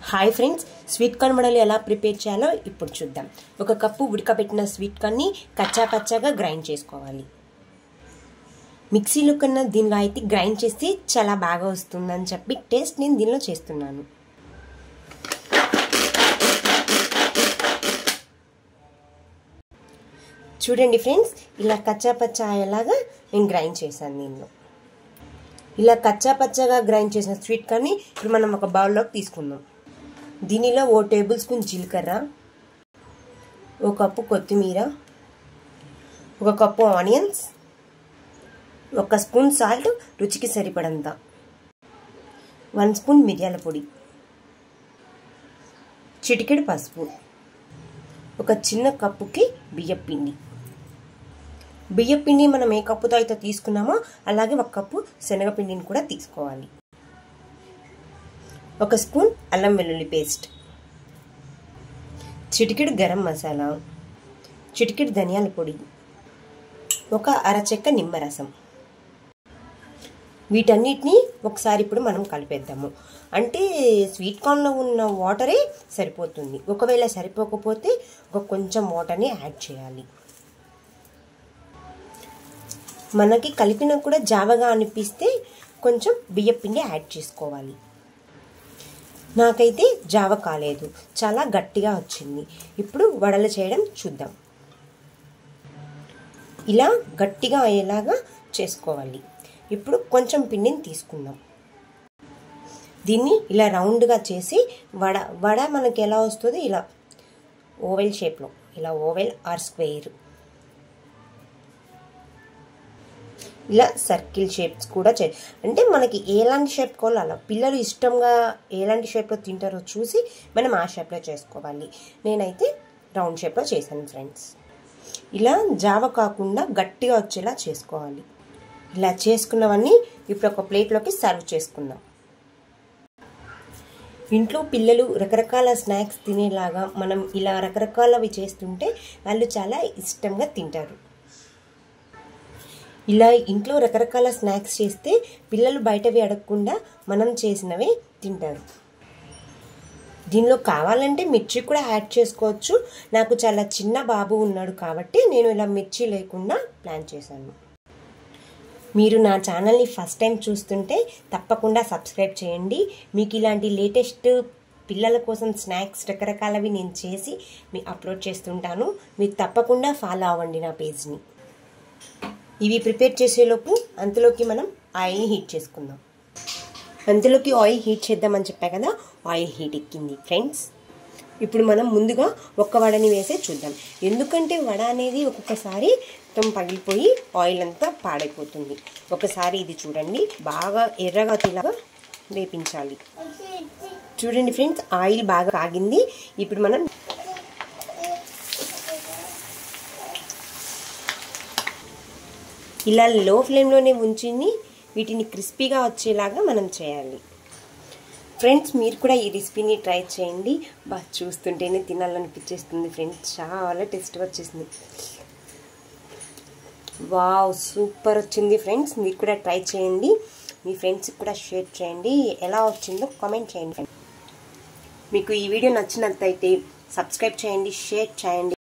Hi friends, sweet corn వడలు ఎలా prepare చేయాలో ఇప్పుడు చూద్దాం. ఒక కప్పు ఉడకబెట్టిన స్వీట్ కార్న్ని కచ్చా పచ్చాగా గ్రైండ్ చేసుకోవాలి. మిక్సీలో కన్నా దీనిలో అయితే గ్రైండ్ చేస్తే చాలా బాగా వస్తుందని చెప్పి టేస్ట్ నేను దీనిలో చేస్తున్నాను. చూడండి ఫ్రెండ్స్, ఇలా కచ్చా పచ్చా అయ్యేలాగా నేను గ్రైండ్ చేశాను. దీనిలో ఇలా కచ్చా పచ్చాగా గ్రైండ్ చేసిన స్వీట్ కార్న్ని ఇప్పుడు మనం ఒక బౌల్లోకి తీసుకుందాం. దీనిలో 1 టేబుల్ స్పూన్ జీలకర్ర, 1 కప్పు కొత్తిమీర, 1 కప్పు ఆనియన్స్, 1 స్పూన్ సాల్ట్ రుచికి సరిపడంత, 1 స్పూన్ మిరియాల పొడి, చిటికెడు పసుపు, 1 చిన్న కప్పుకి బియ్యపిండి. బియ్యపిండి మనం ఏ కప్పుతో అయితే తీసుకున్నామో అలాగే 1 కప్పు శనగపిండిని కూడా తీసుకోవాలి. 1 స్పూన్ అల్లం వెల్లుల్లి పేస్ట్, చిటికెడు గరం మసాలా, చిటికెడు ధనియాల పొడి, 1 అరచెక్క నిమ్మరసం. వీటన్నిటిని ఒకసారి ఇప్పుడు మనం కలిపేద్దాము. అంటే స్వీట్ కార్న్లో ఉన్న వాటరే సరిపోతుంది. ఒకవేళ సరిపోకపోతే కొంచెం వాటర్ని యాడ్ చేయాలి. మనకి కలిపినా కూడా జావగా అనిపిస్తే కొంచెం బియ్యపిండి యాడ్ చేసుకోవాలి. నాకైతే జావ కాలేదు, చాలా గట్టిగా వచ్చింది. ఇప్పుడు వడలు చేయడం చూద్దాం. ఇలా గట్టిగా అయ్యేలాగా చేసుకోవాలి. ఇప్పుడు కొంచెం పిండిని తీసుకుందాం. దీన్ని ఇలా రౌండ్గా చేసి వడ మనకి ఎలా వస్తుంది, ఇలా ఓవెల్ షేప్లో, ఇలా ఓవెల్ ఆర్ స్క్వేర్, ఇలా సర్కిల్ షేప్స్ కూడా అంటే మనకి ఎలాంటి షేప్ కావాలో అలా, పిల్లలు ఇష్టంగా ఎలాంటి షేప్లో తింటారో చూసి మనం ఆ షేప్లో చేసుకోవాలి. నేనైతే రౌండ్ షేప్లో చేశాను ఫ్రెండ్స్. ఇలా జావ కాకుండా గట్టిగా వచ్చేలా చేసుకోవాలి. ఇలా చేసుకున్నవన్నీ ఇప్పుడు ఒక ప్లేట్లోకి సర్వ్ చేసుకుందాం. ఇంట్లో పిల్లలు రకరకాల స్నాక్స్ తినేలాగా మనం ఇలా రకరకాలవి చేస్తుంటే వాళ్ళు చాలా ఇష్టంగా తింటారు. ఇలా ఇంట్లో రకరకాల స్నాక్స్ చేస్తే పిల్లలు బయటవి అడగకుండా మనం చేసినవే తింటారు. దీనిలో కావాలంటే మిర్చి కూడా యాడ్ చేసుకోవచ్చు. నాకు చాలా చిన్న బాబు ఉన్నాడు కాబట్టి నేను ఇలా మిర్చి లేకుండా ప్లాన్ చేశాను. మీరు నా ఛానల్ని ఫస్ట్ టైం చూస్తుంటే తప్పకుండా సబ్స్క్రైబ్ చేయండి. మీకు ఇలాంటి లేటెస్ట్ పిల్లల కోసం స్నాక్స్ రకరకాలవి నేను చేసి మీకు అప్లోడ్ చేస్తుంటాను. మీరు తప్పకుండా ఫాలో అవ్వండి నా పేజ్ని. ఇవి ప్రిపేర్ చేసేలోపు అంతలోకి మనం ఆయిల్ని హీట్ చేసుకుందాం. అంతలోకి ఆయిల్ హీట్ చేద్దామని చెప్పా కదా, ఆయిల్ హీట్ ఎక్కింది ఫ్రెండ్స్. ఇప్పుడు మనం ముందుగా ఒక్క వడని వేసే చూద్దాం. ఎందుకంటే వడ అనేది ఒక్కొక్కసారి మొత్తం పగిలిపోయి ఆయిల్ అంతా పాడైపోతుంది. ఒకసారి ఇది చూడండి, బాగా ఎర్రగా తిలాగా వేపించాలి. చూడండి ఫ్రెండ్స్, ఆయిల్ బాగా కాగింది. ఇప్పుడు మనం ఇలా లో ఫ్లేమ్లోనే ఉంచి వీటిని క్రిస్పీగా వచ్చేలాగా మనం చేయాలి. ఫ్రెండ్స్, మీరు కూడా ఈ రెసిపీని ట్రై చేయండి. బాగా చూస్తుంటేనే తినాలనిపించేస్తుంది ఫ్రెండ్స్. చాలా టేస్ట్గా వచ్చేసింది. వావ్, సూపర్ వచ్చింది ఫ్రెండ్స్. మీరు కూడా ట్రై చేయండి. మీ ఫ్రెండ్స్కి కూడా షేర్ చేయండి. ఎలా వచ్చిందో కామెంట్ చేయండి. మీకు ఈ వీడియో నచ్చినట్లయితే సబ్స్క్రైబ్ చేయండి, షేర్ చేయండి.